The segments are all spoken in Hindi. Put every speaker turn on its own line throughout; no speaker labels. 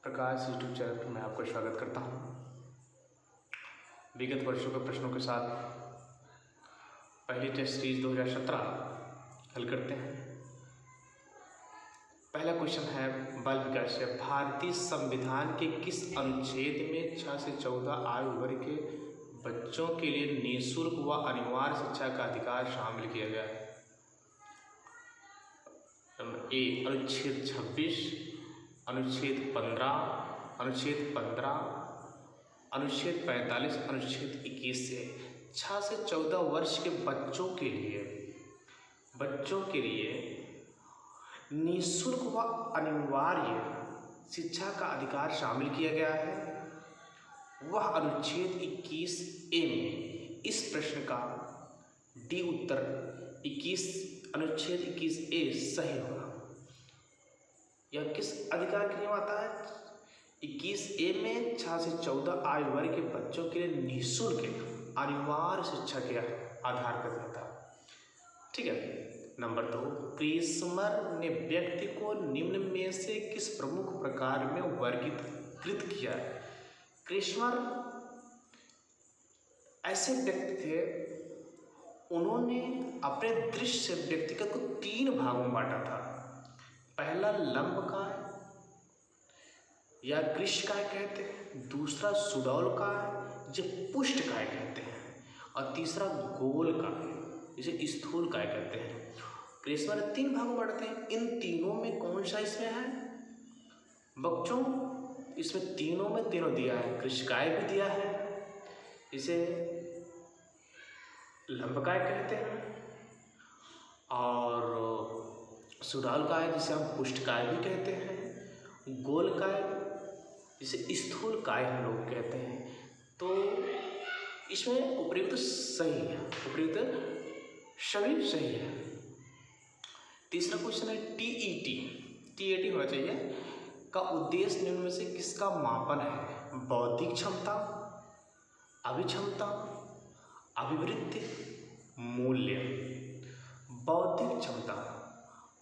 प्रकाश यूट्यूब चैनल पर मैं आपका स्वागत करता हूं। विगत वर्षों के प्रश्नों के साथ पहली टेस्ट सीरीज 2017 हल करते हैं। पहला क्वेश्चन है बाल विकास से, भारतीय संविधान के किस अनुच्छेद में 6 से 14 आयु वर्ग के बच्चों के लिए निःशुल्क व अनिवार्य शिक्षा का अधिकार शामिल किया गया है? ए अनुच्छेद 26, अनुच्छेद 15, अनुच्छेद 15, अनुच्छेद 45, अनुच्छेद 21 से 6 से 14 वर्ष के बच्चों के लिए निःशुल्क व अनिवार्य शिक्षा का अधिकार शामिल किया गया है। वह अनुच्छेद 21A में इस प्रश्न का डी उत्तर 21 अनुच्छेद 21A सही होगा। यह किस अधिकार के नियम आता है? 21A में 6 से 14 आयु वर्ग के बच्चों के लिए निःशुल्क अनिवार्य शिक्षा के आधार पर रहता है। ठीक है। नंबर 2, क्रेस्मर ने व्यक्ति को निम्न में से किस प्रमुख प्रकार में वर्गीकृत किया है? क्रेस्मर ऐसे व्यक्ति थे, उन्होंने अपने दृश्य व्यक्तिगत को 3 भागों में बांटा था। पहला लंबकाय या कृष्णकाय कहते हैं, दूसरा सुडौलकाय जो पुष्टकाय कहते हैं, और तीसरा गोलकाय जिसे स्थूलकाय कहते हैं। क्रेस्मर 3 भागों में बांटते हैं। इन तीनों में कौन सा इसमें है बच्चों? इसमें तीनों में तीनों दिया है। कृष्णकाय भी दिया है, इसे लंबकाय कहते हैं, और सुडौलकाय जिसे हम पुष्टकाय भी कहते हैं, गोलकाय जिसे स्थूलकाय हम लोग कहते हैं। तो इसमें उपयुक्त सही है, उपयुक्त सभी सही है। तीसरा क्वेश्चन है TET होना चाहिए का उद्देश्य निम्न में से किसका मापन है? बौद्धिक क्षमता, अभिक्षमता, अभिवृद्धि, मूल्य। बौद्धिक क्षमता,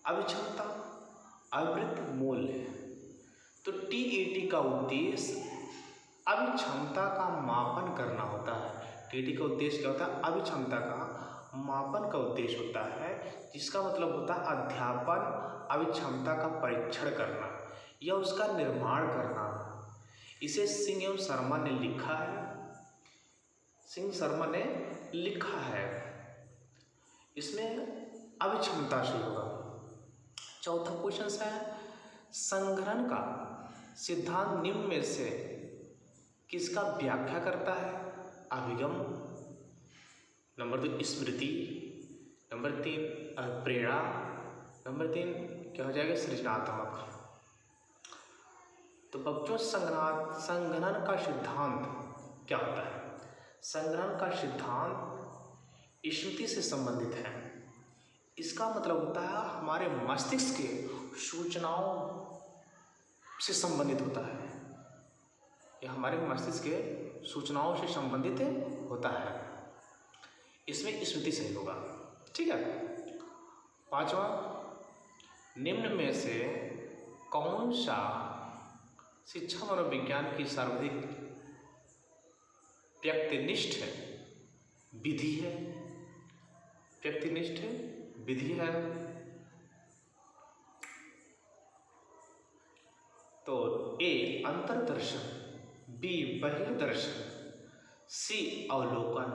अभिक्षमता, अभिवृद्धि, मूल्य। तो TET का उद्देश्य अभिक्षमता का मापन करना होता है। TET का उद्देश्य क्या होता है? अभिक्षमता का मापन का उद्देश्य होता है, जिसका मतलब होता है अध्यापन अभिक्षमता का परीक्षण करना या उसका निर्माण करना। इसे सिंह एवं शर्मा ने लिखा है। सिंह शर्मा ने लिखा है। इसमें अभिक्षमता से होगा। चौथा क्वेश्चन है, संघनन का सिद्धांत निम्न में से किसका व्याख्या करता है? अभिगम। नंबर 2 स्मृति। नंबर 3 प्रेरणा। नंबर 3 क्या हो जाएगा? सृजनात्मक। तो बच्चों संघनन का सिद्धांत क्या होता है? संघनन का सिद्धांत स्मृति से संबंधित है। इसका मतलब होता है हमारे मस्तिष्क के सूचनाओं से संबंधित होता है। यह हमारे मस्तिष्क के सूचनाओं से संबंधित होता है। इसमें स्मृति सही होगा। ठीक है। 5वां, निम्न में से कौन सा शिक्षा मनोविज्ञान की सर्वाधिक व्यक्तिनिष्ठ विधि है? व्यक्तिनिष्ठ विधि है। तो A अंतर्दर्शन, B बहिर्दर्शन, C अवलोकन,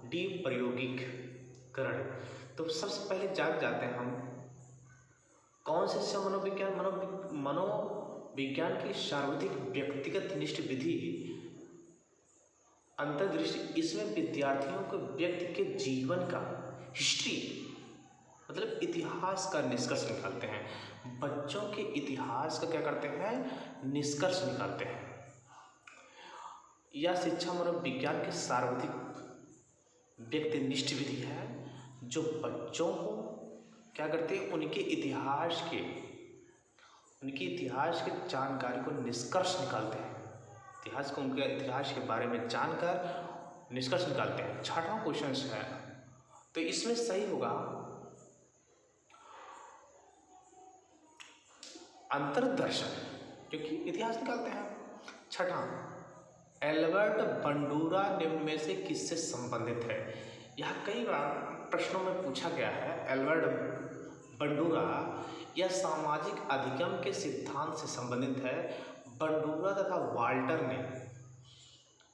D प्रयोगिकरण। तो सबसे पहले जाते हैं हम कौन से शिक्षा मनोविज्ञान की सर्वाधिक व्यक्तिगत निष्ठ विधि अंतर्दृष्टि। इसमें विद्यार्थियों को व्यक्ति के जीवन का हिस्ट्री मतलब इतिहास का निष्कर्ष निकालते हैं। बच्चों के इतिहास का क्या करते हैं? निष्कर्ष निकालते हैं। यह शिक्षा मनोविज्ञान की सर्वाधिक व्यक्तिनिष्ठ विधि है, जो बच्चों को क्या करते हैं? उनके इतिहास के जानकारी को निष्कर्ष निकालते हैं। उनके इतिहास के बारे में जानकर निष्कर्ष निकालते हैं। 6वां क्वेश्चन है, तो इसमें सही होगा अंतर्दर्शन। क्योंकि इतिहास निकालते हैं। छठा, एल्बर्ट बंडूरा निम्न में से किससे संबंधित है? यह कई बार प्रश्नों में पूछा गया है। एल्बर्ट बंडूरा यह सामाजिक अधिगम के सिद्धांत से संबंधित है। बंडूरा तथा वाल्टर ने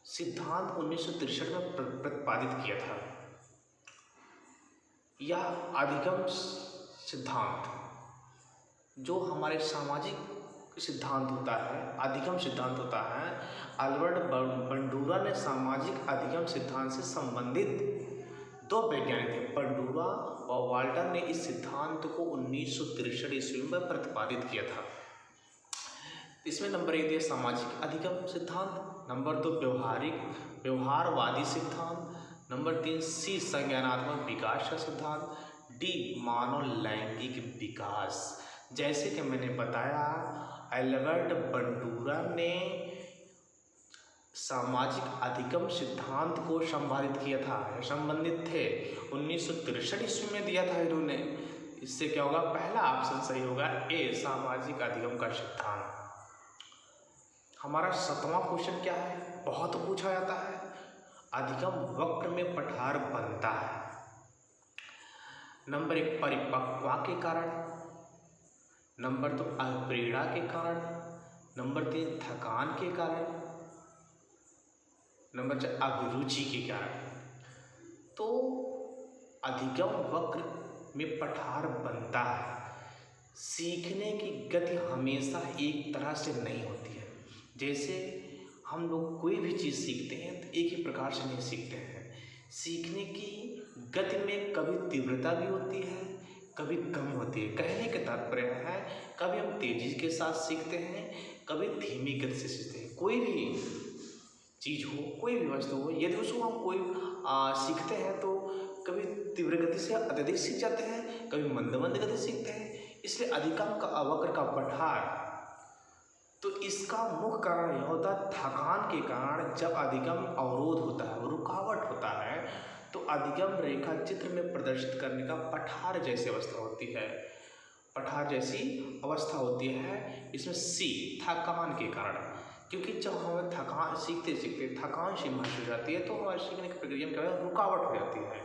सिद्धांत 1963 में प्रतिपादित किया था। यह अधिगम सिद्धांत जो हमारे सामाजिक सिद्धांत होता है, अधिगम सिद्धांत होता है, एल्बर्ट बंडूरा ने सामाजिक अधिगम सिद्धांत से संबंधित दो वैज्ञानिक थे, बंडूरा और वाल्टर ने इस सिद्धांत को 1963 ईस्वी में प्रतिपादित किया था। इसमें नंबर 1 दिया सामाजिक अधिगम सिद्धांत, नंबर 2 व्यवहारवादी सिद्धांत, नंबर 3 सी संज्ञानात्मक विकास का सिद्धांत, डी मानव लैंगिक विकास। जैसे कि मैंने बताया, एल्बर्ट बंडूरा ने सामाजिक अधिगम सिद्धांत को संपादित किया था, संबंधित थे, 1963 ईस्वी में दिया था इन्होंने। इससे क्या होगा? पहला ऑप्शन सही होगा, ए सामाजिक अधिगम का सिद्धांत। हमारा 7वां क्वेश्चन क्या है? बहुत पूछा जाता है। अधिगम वक्र में पठार बनता है। नंबर 1 परिपक्वता के कारण, नंबर 2 अप्रेरणा के कारण, नंबर 3 थकान के कारण, नंबर 4 अभिरुचि के कारण। तो अधिगम वक्र में पठार बनता है। सीखने की गति हमेशा एक तरह से नहीं होती है। जैसे हम लोग कोई भी चीज़ सीखते हैं तो एक ही प्रकार से नहीं सीखते हैं। सीखने की गति में कभी तीव्रता भी होती है, कभी कम होती है। कहने का तात्पर्य है, कभी हम तेजी के साथ सीखते हैं, कभी धीमी गति से सीखते हैं। कोई भी चीज़ हो, कोई भी वस्तु हो, यदि उसको हम कोई सीखते हैं तो कभी तीव्र गति से अत्यधिक सीख जाते हैं, कभी मंद गति सीखते हैं। इसलिए अधिगम का वक्र का पठार, तो इसका मुख्य कारण यह होता है थकान के कारण। जब अधिगम अवरोध होता है, रुकावट होता है, तो अधिगम रेखा चित्र में प्रदर्शित करने का पठार जैसी अवस्था होती है, पठार जैसी अवस्था होती है। इसमें सी थकान के कारण, क्योंकि जब हमें थकान सीखते सीखते थकान सी महसूस हो जाती है तो हमारे सीखने की प्रक्रिया में क्या है? रुकावट हो जाती है।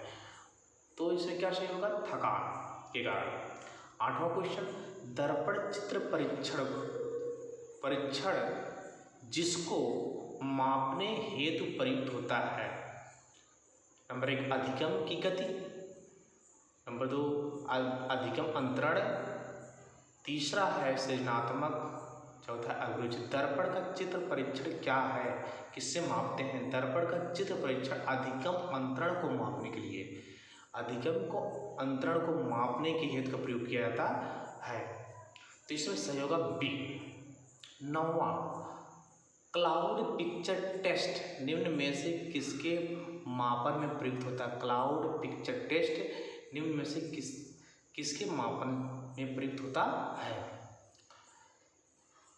तो इसमें क्या सही होगा? थकान के कारण। 8वां क्वेश्चन, दर्पण चित्र परीक्षण जिसको मापने हेतु प्रयुक्त होता है। नंबर 1 अधिगम की गति, नंबर 2 अधिगम अंतरण, तीसरा है सृजनात्मक, चौथा अभिरुचि। दर्पण का चित्र परीक्षण क्या है? किससे मापते हैं? दर्पण का चित्र परीक्षण अधिगम अंतरण को मापने के लिए, अधिगम को अंतरण को मापने के हेतु का प्रयोग किया जाता है। तो इसमें सही होगा बी। 9वां क्लाउड पिक्चर टेस्ट निम्न में से किसके मापन में प्रयुक्त होता है? क्लाउड पिक्चर टेस्ट निम्न में से किसके मापन में प्रयुक्त होता है?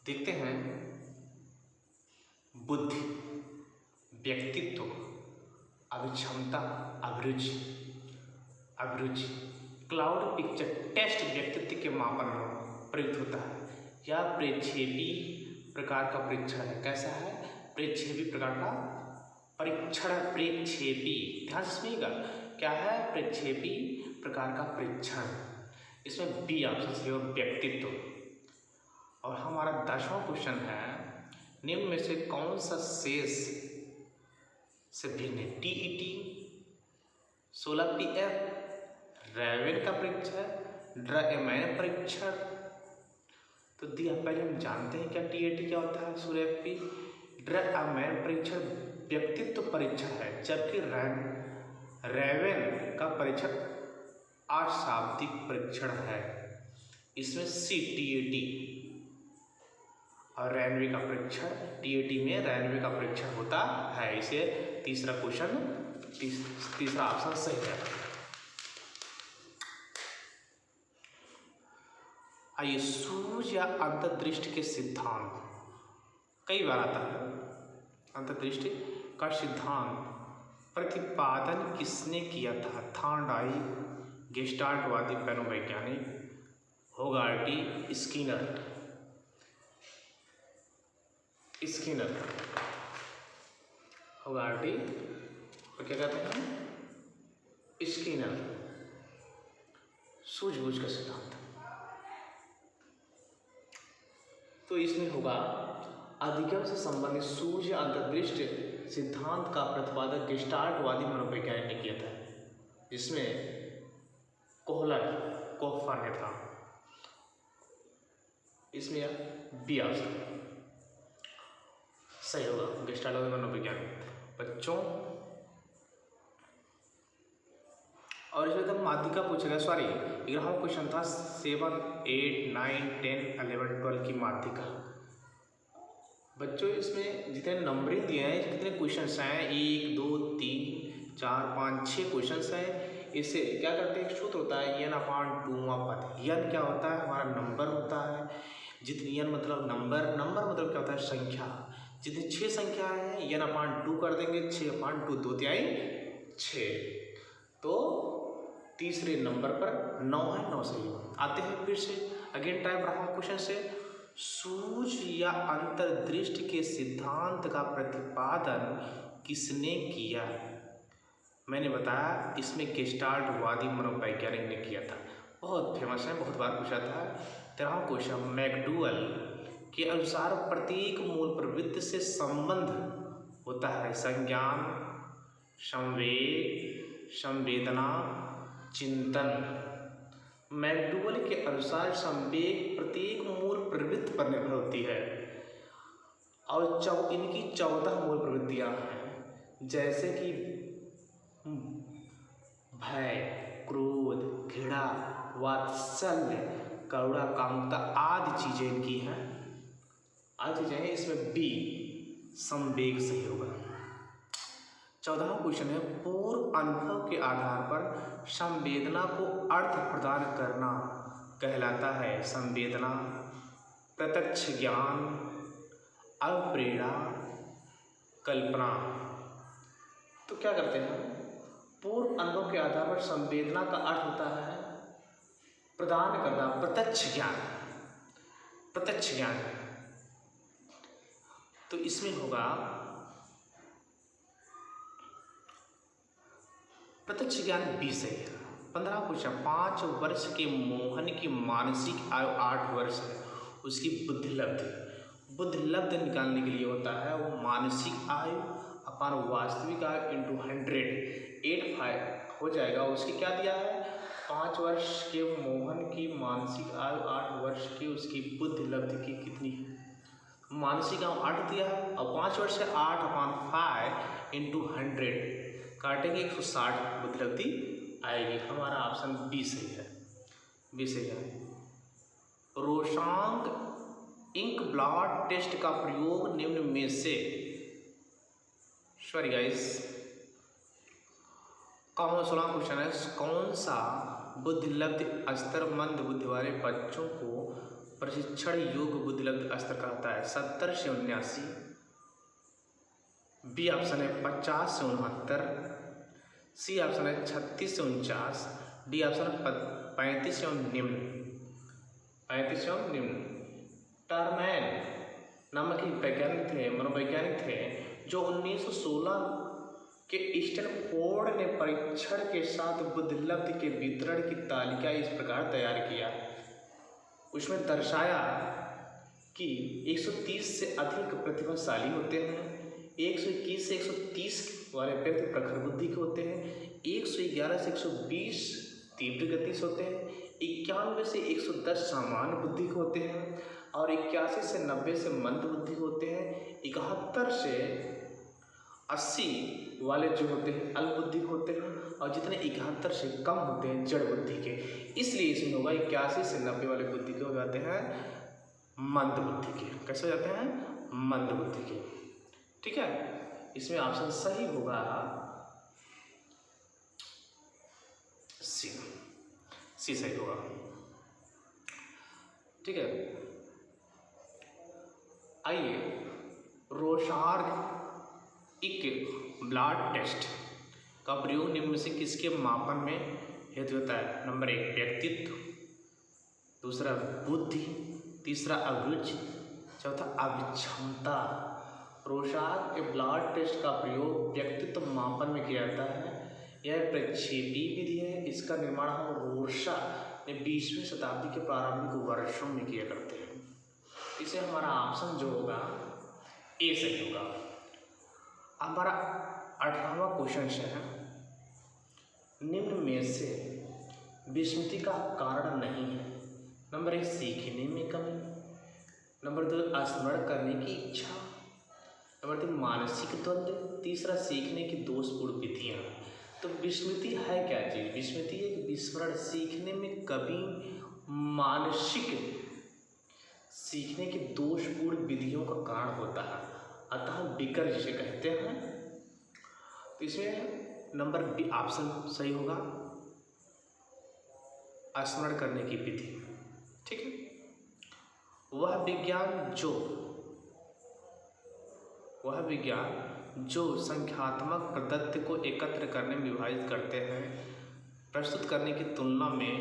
देखते हैं। बुद्धि, व्यक्तित्व, अभिक्षमता, अभिरुचि। क्लाउड पिक्चर टेस्ट व्यक्तित्व के मापन में प्रयुक्त होता है। यह प्रेक्षेपी प्रकार का परीक्षण है। कैसा है? प्रेक्षेपी प्रकार का परीक्षण। प्रेक्षेपी, ध्यान से सुनिएगा, क्या है? प्रेक्षेपी प्रकार का परीक्षण। इसमें बी ऑप्शन सही हो, व्यक्तित्व। और हमारा 10वां क्वेश्चन है, निम्न में से कौन सा शेष से भिन्न है? टीईटी, 16पीएफ, रैवेन का परीक्षण, ड्राएमैन परीक्षण। तो दिया, पहले हम जानते हैं क्या टीईटी क्या होता है। 16पी ड्राएमैन परीक्षण व्यक्तित्व परीक्षण है, जबकि रैवेन का परीक्षण अशाब्दिक परीक्षण है। इसमें सी टीईटी और रैनवे का परीक्षण, टीईटी में रैनवे का परीक्षण होता है। इसे तीसरा क्वेश्चन, तीसरा ऑप्शन सही है। आइए, सूझ या अंतर्दृष्टि के सिद्धांत कई बार आता है। अंतर्दृष्टि का सिद्धांत प्रतिपादन किसने किया था? थॉर्नडाइक, गेस्टाल्टवादी मनोवैज्ञानिक, होगार्टी, स्किनर। स्किनर होगा RT, और क्या कहते हैं स्किनर, सूझबूझ का सिद्धांत। तो इसमें होगा अधिगम से संबंधित सूझ या अंतर्दृष्टि सिद्धांत का प्रतिपादक गेस्टाल्टवादी मनोवैज्ञानिक ने किया था, जिसमें कोहलर ने था। इसमें बी ऑप्शन सही होगा, गेस्टाल्टवादी मनोवैज्ञानिक। बच्चों और इसमें एकदम माध्यिका पूछा गया, सॉरी 11वां क्वेश्चन था 7, 8, 9, 10, 11, 12 की माध्यिका। बच्चों इसमें जितने नंबरिंग दिए हैं, कितने क्वेश्चंस हैं, 1, 2, 3, 4, 5, 6 क्वेश्चंस हैं। इससे क्या करते हैं, एक सूत्र होता है n/2वां पद। n क्या होता है, हमारा नंबर होता है। जितनी n मतलब नंबर मतलब क्या होता है, संख्या। जितनी 6 संख्या है n/2 कर देंगे, 6/2 2 तिहाई 6। तो तीसरे नंबर पर 9 है, 9 सही हो। आते हैं फिर से अगेन टाइप रहा क्वेश्चन से, सूझ या अंतर्दृष्टि के सिद्धांत का प्रतिपादन किसने किया? मैंने बताया इसमें गेस्टाल्टवादी मनोवैज्ञानिक ने किया था, बहुत फेमस है, बहुत बार पूछा था। 13वां क्वेश्चन, मैकडूगल के अनुसार प्रत्येक मूल प्रवृत्ति से संबंध होता है संज्ञान, संवेग, संवेदना, चिंतन। मैकडूगल के अनुसार संवेग प्रत्येक मूल प्रवृत्ति पर निर्भर होती है और इनकी 14 मूल प्रवृत्तियां हैं, जैसे कि भय, क्रोध, घृणा, वात्सल्य, करुणा, कामुकता आदि चीजें इनकी हैं, आदि चीजें हैं। इसमें बी संवेग सही होगा। 14वां क्वेश्चन है, पूर्व अनुभव के आधार पर संवेदना को अर्थ प्रदान करना कहलाता है संवेदना, प्रत्यक्ष ज्ञान, अप्रेरणा, कल्पना। तो क्या करते हैं, पूर्व अनुभव के आधार पर संवेदना का अर्थ होता है प्रदान करना, प्रत्यक्ष ज्ञान, प्रत्यक्ष ज्ञान। तो इसमें होगा प्रत्यक्ष ज्ञान 20 है। 15 क्वेश्चन, 5 वर्ष के मोहन की मानसिक आयु 8 वर्ष है, उसकी बुद्धिलब्धि निकालने के लिए होता है वो मानसिक आयु अपन वास्तविक आयु इंटू 100 85 हो जाएगा। उसकी क्या दिया है, 5 वर्ष के मोहन की मानसिक आयु 8 वर्ष की, उसकी बुद्धिलब्धि की कितनी है, मानसिक आयु 8 दिया है और 5 वर्ष से 8/5 इंटू 100 काटेंगे 160 बुद्धिलब्धि आएगी। हमारा ऑप्शन बी सही है, बी सही है। रोशांक इंक ब्लड टेस्ट का प्रयोग निम्न में से, सॉरी गाइस, 16वां क्वेश्चन है, कौन सा बुद्धिलब्धि स्तर मंद बुद्धि वाले बच्चों को प्रशिक्षण योग्य बुद्धिलब्धि स्तर कहता है? 70 से 79, बी ऑप्शन है 50 से 69, सी ऑप्शन है 36 से 49, डी ऑप्शन 35 से निम्न, 35 से निम्न। टर्मैन नामक एक वैज्ञानिक थे, मनोवैज्ञानिक थे, जो 1916 के स्टैनफोर्ड ने परीक्षण के साथ बुद्धिलब्धि के वितरण की तालिका इस प्रकार तैयार किया। उसमें दर्शाया कि 130 से अधिक प्रतिभाशाली होते हैं, 121 से 130 वाले व्यक्ति प्रखर बुद्धि के होते हैं, 111 से 120 तीव्र गति से होते हैं, 91 से 110 सामान्य बुद्धि के होते हैं और 81 से 90 से मंद बुद्धि के होते हैं, 71 से 80 वाले जो होते हैं अल्प बुद्धि के होते हैं और जितने 71 से कम होते हैं जड़ बुद्धि के। इसलिए इसमें होगा 81 से 90 वाले बुद्धि के हो जाते हैं मंद बुद्धि के। कैसे हो जाते हैं? मंद बुद्धि के। ठीक है, इसमें ऑप्शन सही होगा सी, सी सही होगा। ठीक है, आइए रोशार्क एक ब्लड टेस्ट का प्रयोग निम्न में से किसके मापन में हेतु होता है? नंबर 1 व्यक्तित्व, दूसरा बुद्धि, तीसरा अभिरुचि, चौथा अभिक्षमता, रोशार के ब्लड टेस्ट का प्रयोग व्यक्तित्व मापन में किया जाता है। यह प्रक्षेपी विधि है। इसका निर्माण हम रोशा ने 20वीं शताब्दी के प्रारंभिक वर्षों में किया करते हैं। इसे हमारा ऑप्शन जो होगा ए सही होगा। हमारा 18वां क्वेश्चन है, निम्न में से विस्मृति का कारण नहीं है। नंबर 1 सीखने में कमी, नंबर 2 स्मरण करने की इच्छा, नंबर 3 मानसिक द्वंद्व, तीसरा सीखने की दोषपूर्ण विधियाँ। तो विस्मृति है क्या चीज़? विस्मृति एक विस्मरण, सीखने में कमी, मानसिक सीखने की दोषपूर्ण विधियों का कारण होता है, अतः विकर जिसे कहते हैं। तो इसमें नंबर बी ऑप्शन सही होगा, स्मरण करने की विधि। ठीक है। वह विज्ञान जो संख्यात्मक पद्धति को एकत्र करने में विभाजित करते हैं, प्रस्तुत करने की तुलना में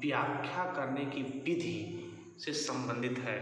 व्याख्या करने की विधि से संबंधित है।